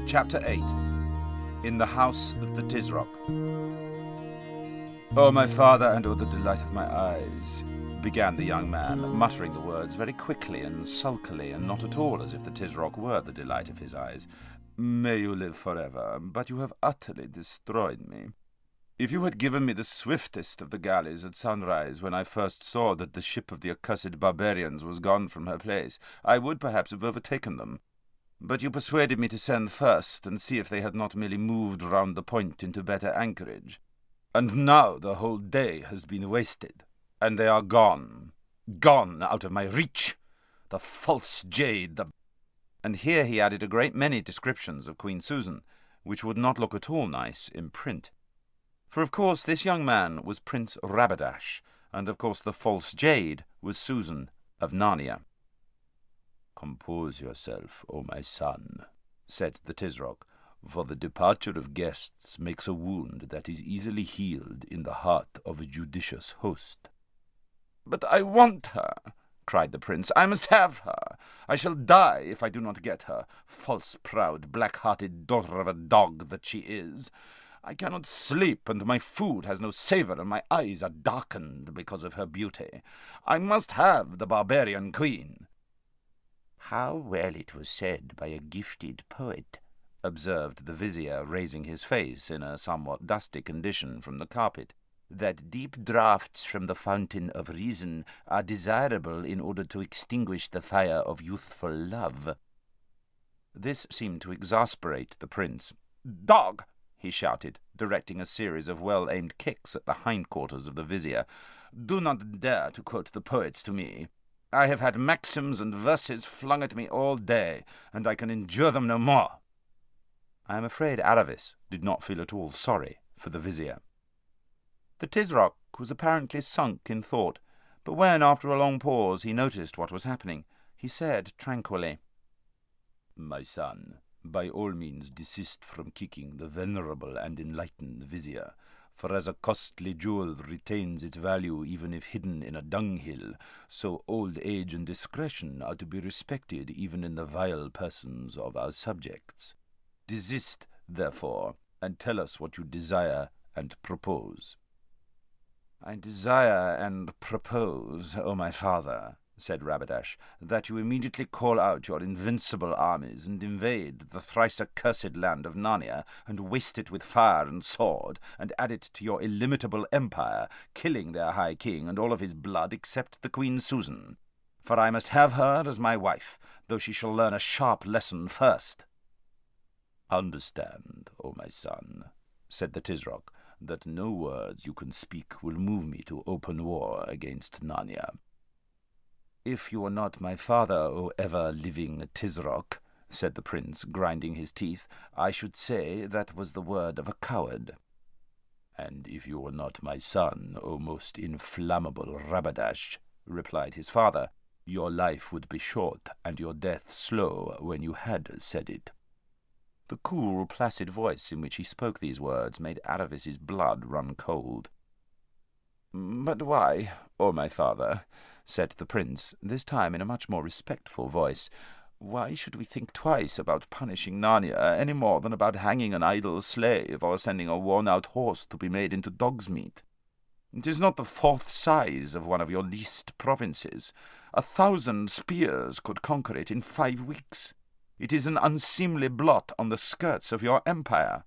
Chapter 8. In the House of the Tisroc. "Oh, my father, and oh, the delight of my eyes," began the young man, muttering the words very quickly and sulkily, and not at all as if the Tisroc were the delight of his eyes. "May you live forever, but you have utterly destroyed me. If you had given me the swiftest of the galleys at sunrise when I first saw that the ship of the accursed barbarians was gone from her place, I would perhaps have overtaken them. But you persuaded me to send first and see if they had not merely moved round the point into better anchorage. And now the whole day has been wasted, and they are gone. Gone out of my reach. The false jade, the—" And here he added a great many descriptions of Queen Susan, which would not look at all nice in print. For of course this young man was Prince Rabadash, and of course the false jade was Susan of Narnia. "Compose yourself, O my son," said the Tisroc, "for the departure of guests makes a wound that is easily healed in the heart of a judicious host." "But I want her," cried the prince. "I must have her. I shall die if I do not get her, false, proud, black-hearted daughter of a dog that she is. I cannot sleep, and my food has no savour, and my eyes are darkened because of her beauty. I must have the barbarian queen." "How well it was said by a gifted poet," observed the vizier, raising his face in a somewhat dusty condition from the carpet, "that deep draughts from the fountain of reason are desirable in order to extinguish the fire of youthful love." This seemed to exasperate the prince. "Dog!" he shouted, directing a series of well-aimed kicks at the hindquarters of the vizier. "Do not dare to quote the poets to me. I have had maxims and verses flung at me all day, and I can endure them no more." I am afraid Aravis did not feel at all sorry for the vizier. The Tisroc was apparently sunk in thought, but when, after a long pause, he noticed what was happening, he said tranquilly, "My son, by all means desist from kicking the venerable and enlightened vizier, for as a costly jewel retains its value even if hidden in a dunghill, so old age and discretion are to be respected even in the vile persons of our subjects. Desist, therefore, and tell us what you desire and propose." "I desire and propose, O my father," said Rabadash, "that you immediately call out your invincible armies and invade the thrice-accursed land of Narnia, and waste it with fire and sword, and add it to your illimitable empire, killing their high king and all of his blood except the Queen Susan. For I must have her as my wife, though she shall learn a sharp lesson first." "Understand, O my son," said the Tisroc, "that no words you can speak will move me to open war against Narnia." "If you were not my father, O ever-living Tisroc," said the prince, grinding his teeth, "I should say that was the word of a coward." "And if you were not my son, O most inflammable Rabadash," replied his father, "your life would be short and your death slow when you had said it." The cool, placid voice in which he spoke these words made Aravis's blood run cold. "But why, O my father," said the prince, this time in a much more respectful voice, "why should we think twice about punishing Narnia any more than about hanging an idle slave or sending a worn-out horse to be made into dog's meat? It is not the fourth size of one of your least provinces. 1,000 spears could conquer it in 5 weeks. It is an unseemly blot on the skirts of your empire."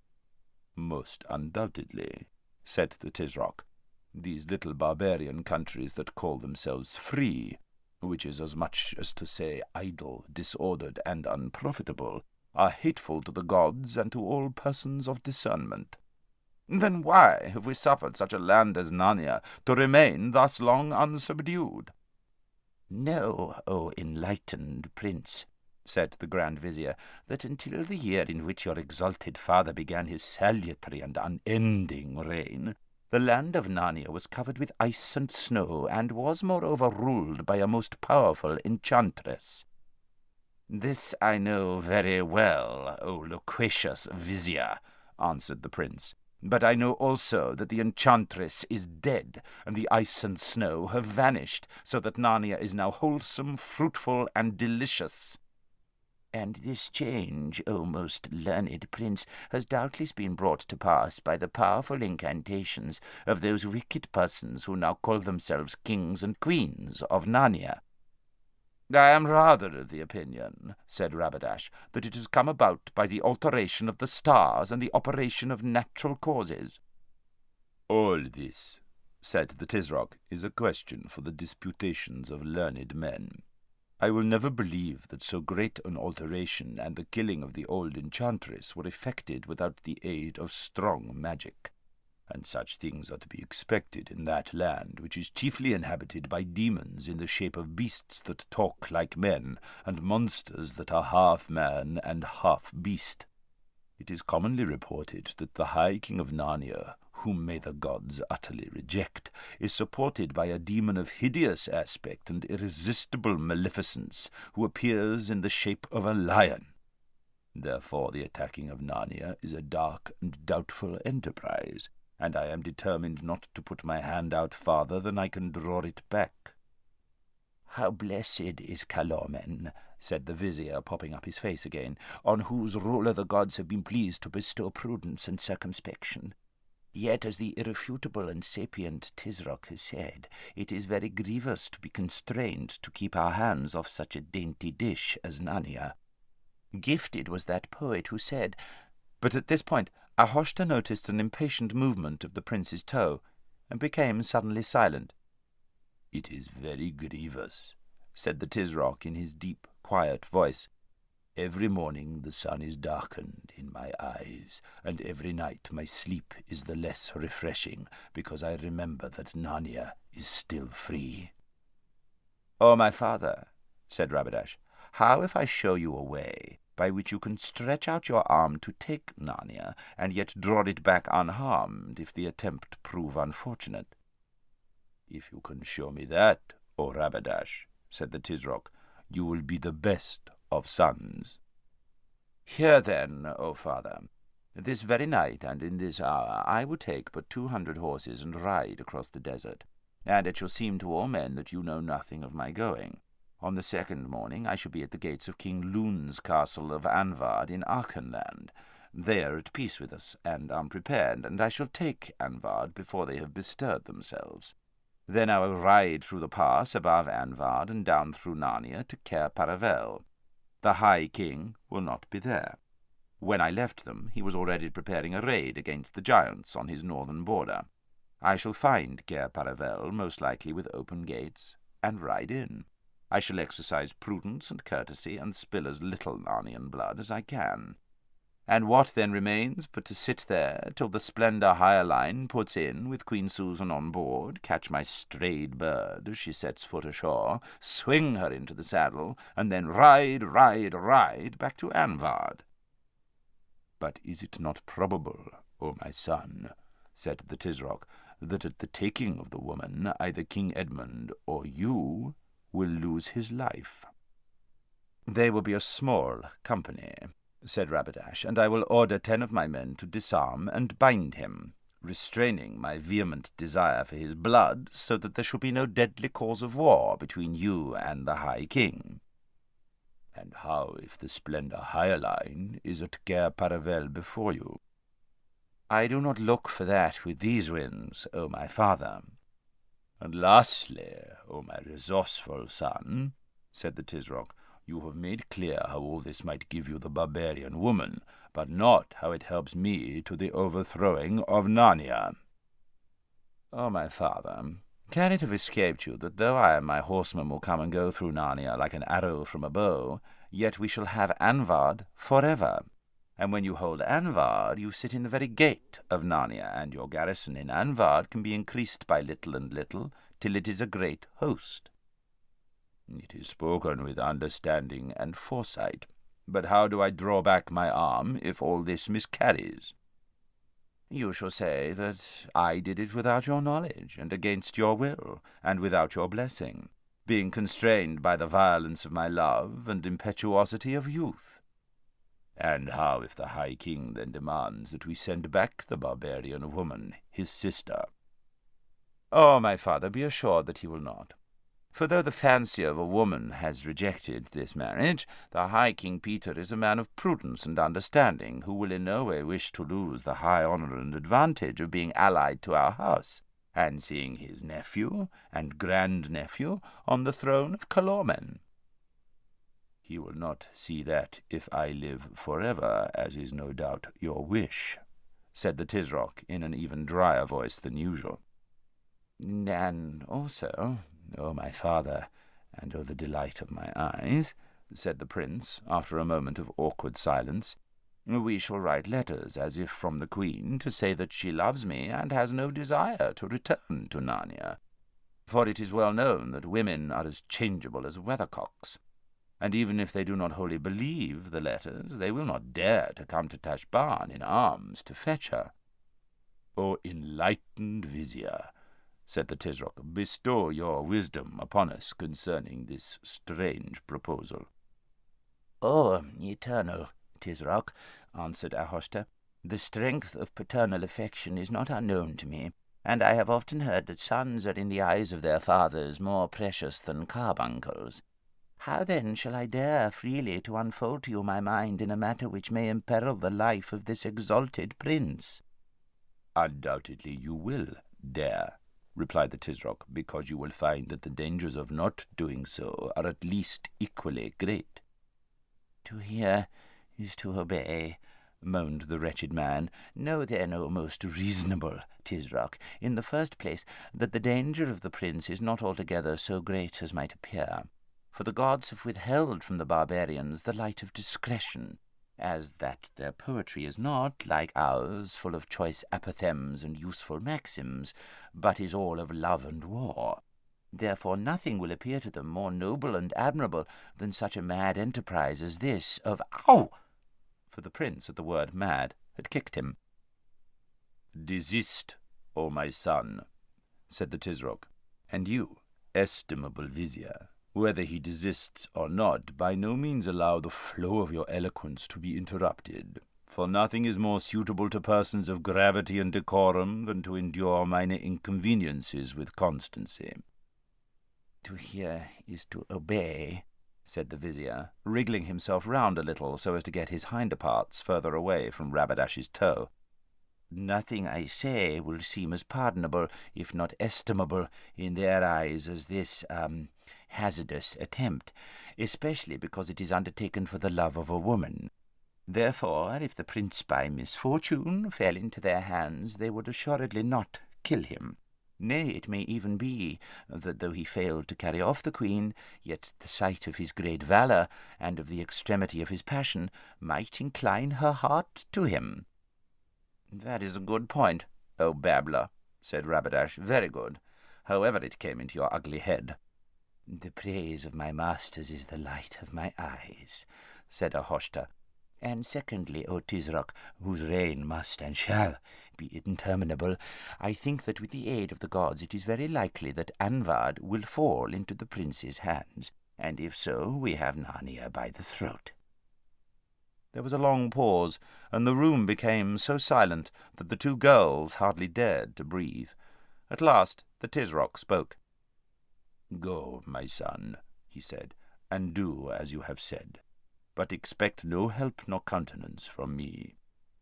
"Most undoubtedly," said the Tisroc. "These little barbarian countries that call themselves free, which is as much as to say idle, disordered, and unprofitable, are hateful to the gods and to all persons of discernment." "Then why have we suffered such a land as Narnia to remain thus long unsubdued?" "Know, O enlightened prince," said the Grand Vizier, "that until the year in which your exalted father began his salutary and unending reign, the land of Narnia was covered with ice and snow, and was moreover ruled by a most powerful enchantress." "This I know very well, O loquacious vizier," answered the prince. "But I know also that the enchantress is dead, and the ice and snow have vanished, so that Narnia is now wholesome, fruitful, and delicious." And this change, O most learned prince, has doubtless been brought to pass by the powerful incantations of those wicked persons who now call themselves kings and queens of Narnia. I am rather of the opinion, said Rabadash, that it has come about by the alteration of the stars and the operation of natural causes. All this, said the Tisroc, is a question for the disputations of learned men. I will never believe that so great an alteration and the killing of the old enchantress were effected without the aid of strong magic. And such things are to be expected in that land, which is chiefly inhabited by demons in the shape of beasts that talk like men, and monsters that are half man and half beast. It is commonly reported that the High King of Narnia, whom may the gods utterly reject, is supported by a demon of hideous aspect and irresistible maleficence, who appears in the shape of a lion. Therefore the attacking of Narnia is a dark and doubtful enterprise, and I am determined not to put my hand out farther than I can draw it back. How blessed is Calomen, said the vizier, popping up his face again, on whose ruler the gods have been pleased to bestow prudence and circumspection. Yet, as the irrefutable and sapient Tisroc has said, it is very grievous to be constrained to keep our hands off such a dainty dish as Narnia. Gifted was that poet who said— But at this point Ahoshta noticed an impatient movement of the prince's toe, and became suddenly silent. It is very grievous, said the Tisroc in his deep, quiet voice. Every morning the sun is darkened in my eyes, and every night my sleep is the less refreshing, because I remember that Narnia is still free. Oh, my father, said Rabadash, how if I show you a way by which you can stretch out your arm to take Narnia, and yet draw it back unharmed if the attempt prove unfortunate? If you can show me that, O Rabadash, said the Tisroc, you will be the best of sons. Hear then, O father, this very night and in this hour I will take but 200 horses and ride across the desert, and it shall seem to all men that you know nothing of my going. On the second morning I shall be at the gates of King Loon's castle of Anvard in Archenland. They are at peace with us and unprepared, and I shall take Anvard before they have bestirred themselves. Then I will ride through the pass above Anvard and down through Narnia to Cair Paravel. The High King will not be there. When I left them, he was already preparing a raid against the giants on his northern border. I shall find Cair Paravel, most likely with open gates, and ride in. I shall exercise prudence and courtesy, and spill as little Narnian blood as I can. And what then remains but to sit there till the Splendor Higher Line puts in, with Queen Susan on board, catch my strayed bird as she sets foot ashore, swing her into the saddle, and then ride back to Anvard. But is it not probable, O my son, said the Tisroc, that at the taking of the woman either King Edmund or you will lose his life? They will be a small company, said Rabadash, and I will order 10 of my men to disarm and bind him, restraining my vehement desire for his blood, so that there shall be no deadly cause of war between you and the High King. And how if the Splendor Higher Line is at Cair Paravel before you? I do not look for that with these winds, O my father. And lastly, O my resourceful son, said the Tisroc, you have made clear how all this might give you the barbarian woman, but not how it helps me to the overthrowing of Narnia. Oh, my father, can it have escaped you that though I and my horsemen will come and go through Narnia like an arrow from a bow, yet we shall have Anvard forever? And when you hold Anvard, you sit in the very gate of Narnia, and your garrison in Anvard can be increased by little and little, till it is a great host. It is spoken with understanding and foresight. But how do I draw back my arm if all this miscarries? You shall say that I did it without your knowledge, and against your will, and without your blessing, being constrained by the violence of my love and impetuosity of youth. And how if the High King then demands that we send back the barbarian woman, his sister? Oh, my father, be assured that he will not. For though the fancy of a woman has rejected this marriage, the High King Peter is a man of prudence and understanding, who will in no way wish to lose the high honour and advantage of being allied to our house, and seeing his nephew and grandnephew on the throne of Calomen. He will not see that if I live forever, as is no doubt your wish, said the Tisroc in an even drier voice than usual. And also, O my father, and O the delight of my eyes, said the prince, after a moment of awkward silence, we shall write letters, as if from the queen, to say that she loves me and has no desire to return to Narnia. For it is well known that women are as changeable as weathercocks, and even if they do not wholly believe the letters, they will not dare to come to Tashbaan in arms to fetch her. O enlightened vizier, said the Tisroc, bestow your wisdom upon us concerning this strange proposal. O eternal Tisroc, answered Ahoshta, the strength of paternal affection is not unknown to me, and I have often heard that sons are in the eyes of their fathers more precious than carbuncles. How then shall I dare freely to unfold to you my mind in a matter which may imperil the life of this exalted prince? Undoubtedly you will dare, replied the Tisroc, because you will find that the dangers of not doing so are at least equally great. To hear is to obey, moaned the wretched man. Know then, O most reasonable Tisroc, in the first place, that the danger of the prince is not altogether so great as might appear, for the gods have withheld from the barbarians the light of discretion, as that their poetry is not, like ours, full of choice apothegms and useful maxims, but is all of love and war. Therefore nothing will appear to them more noble and admirable than such a mad enterprise as this of— Ow! For the prince, at the word mad, had kicked him. Desist, O my son, said the Tisroc, and you, estimable vizier, whether he desists or not, by no means allow the flow of your eloquence to be interrupted, for nothing is more suitable to persons of gravity and decorum than to endure minor inconveniences with constancy. To hear is to obey, said the vizier, wriggling himself round a little so as to get his hinder parts further away from Rabadash's toe. Nothing I say will seem as pardonable, if not estimable, in their eyes as this, hazardous attempt, especially because it is undertaken for the love of a woman. Therefore, if the prince by misfortune fell into their hands, they would assuredly not kill him. Nay, it may even be that though he failed to carry off the queen, yet the sight of his great valour and of the extremity of his passion might incline her heart to him. That is a good point, O babbler, said Rabadash. Very good, however it came into your ugly head. The praise of my masters is the light of my eyes, said Ahoshta. And secondly, O Tisroc, whose reign must and shall be interminable, I think that with the aid of the gods it is very likely that Anvard will fall into the prince's hands, and if so, we have Narnia by the throat. There was a long pause, and the room became so silent that the two girls hardly dared to breathe. At last the Tisroc spoke. Go, my son, he said, and do as you have said. But expect no help nor countenance from me.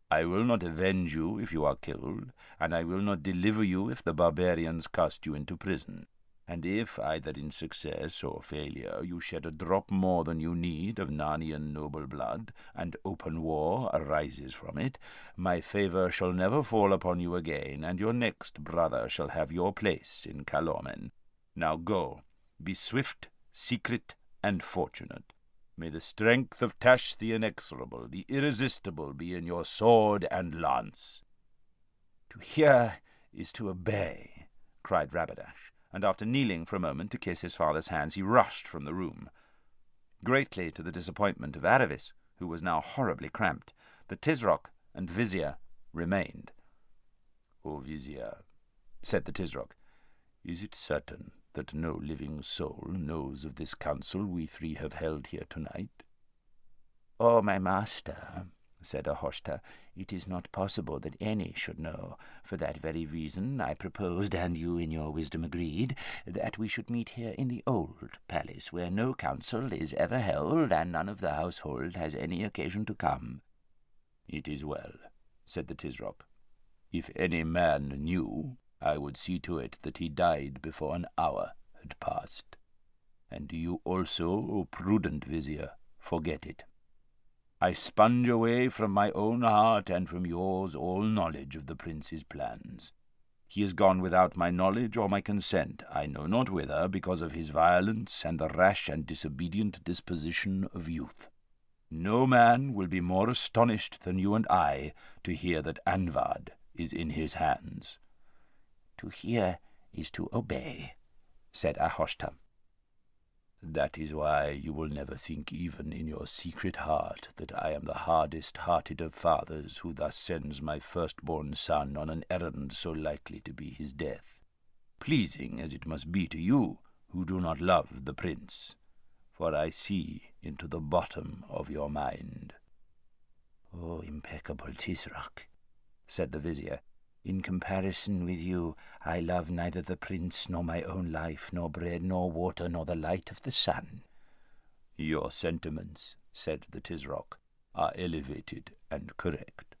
I will not avenge you if you are killed, and I will not deliver you if the barbarians cast you into prison. And if, either in success or failure, you shed a drop more than you need of Narnian noble blood, and open war arises from it, my favour shall never fall upon you again, and your next brother shall have your place in Calomen. Now go, be swift, secret, and fortunate. May the strength of Tash the Inexorable, the Irresistible, be in your sword and lance. To hear is to obey, cried Rabadash, and after kneeling for a moment to kiss his father's hands, he rushed from the room. Greatly to the disappointment of Aravis, who was now horribly cramped, the Tisroc and Vizier remained. O Vizier, said the Tisroc, is it certain that no living soul knows of this council we three have held here tonight? O my master, said Ahoshta. "It is not possible that any should know. For that very reason I proposed, and you in your wisdom agreed, that we should meet here in the old palace, where no council is ever held, and none of the household has any occasion to come." "It is well," said the Tisroc. "If any man knew, I would see to it that he died before an hour had passed. And do you also, O prudent vizier, forget it. I sponge away from my own heart and from yours all knowledge of the prince's plans. He is gone without my knowledge or my consent, I know not whither, because of his violence and the rash and disobedient disposition of youth. No man will be more astonished than you and I to hear that Anvad is in his hands." "To hear is to obey," said Ahoshta. "That is why you will never think even in your secret heart that I am the hardest-hearted of fathers who thus sends my firstborn son on an errand so likely to be his death, pleasing as it must be to you who do not love the prince, for I see into the bottom of your mind." "O impeccable Tisroc," said the vizier, "in comparison with you, I love neither the prince nor my own life, nor bread, nor water, nor the light of the sun." "Your sentiments," said the Tisroc, "are elevated and correct.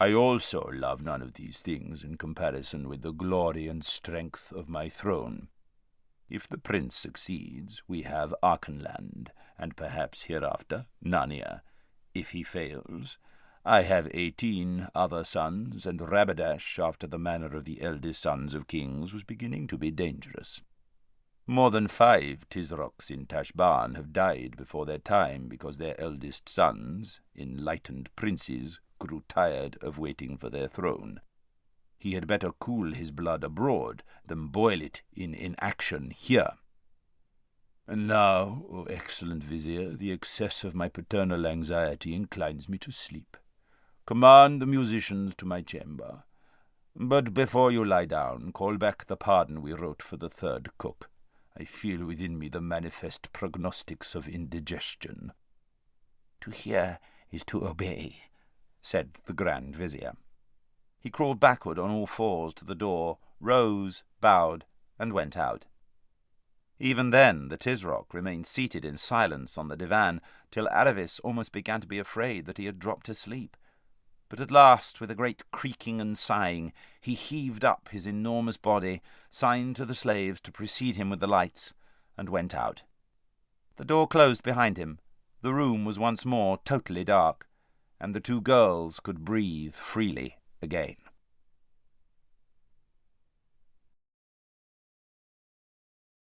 I also love none of these things in comparison with the glory and strength of my throne. If the prince succeeds, we have Archenland, and perhaps hereafter Narnia. If he fails, I have 18 other sons, and Rabadash, after the manner of the eldest sons of kings, was beginning to be dangerous. More than 5 Tisrocs in Tashbaan have died before their time because their eldest sons, enlightened princes, grew tired of waiting for their throne. He had better cool his blood abroad than boil it in inaction here. And now, O excellent vizier, the excess of my paternal anxiety inclines me to sleep. Command the musicians to my chamber. But before you lie down, call back the pardon we wrote for the third cook. I feel within me the manifest prognostics of indigestion." "To hear is to obey," said the Grand Vizier. He crawled backward on all fours to the door, rose, bowed, and went out. Even then the Tisroc remained seated in silence on the divan, till Aravis almost began to be afraid that he had dropped asleep. But at last, with a great creaking and sighing, he heaved up his enormous body, signed to the slaves to precede him with the lights, and went out. The door closed behind him. The room was once more totally dark, and the 2 girls could breathe freely again.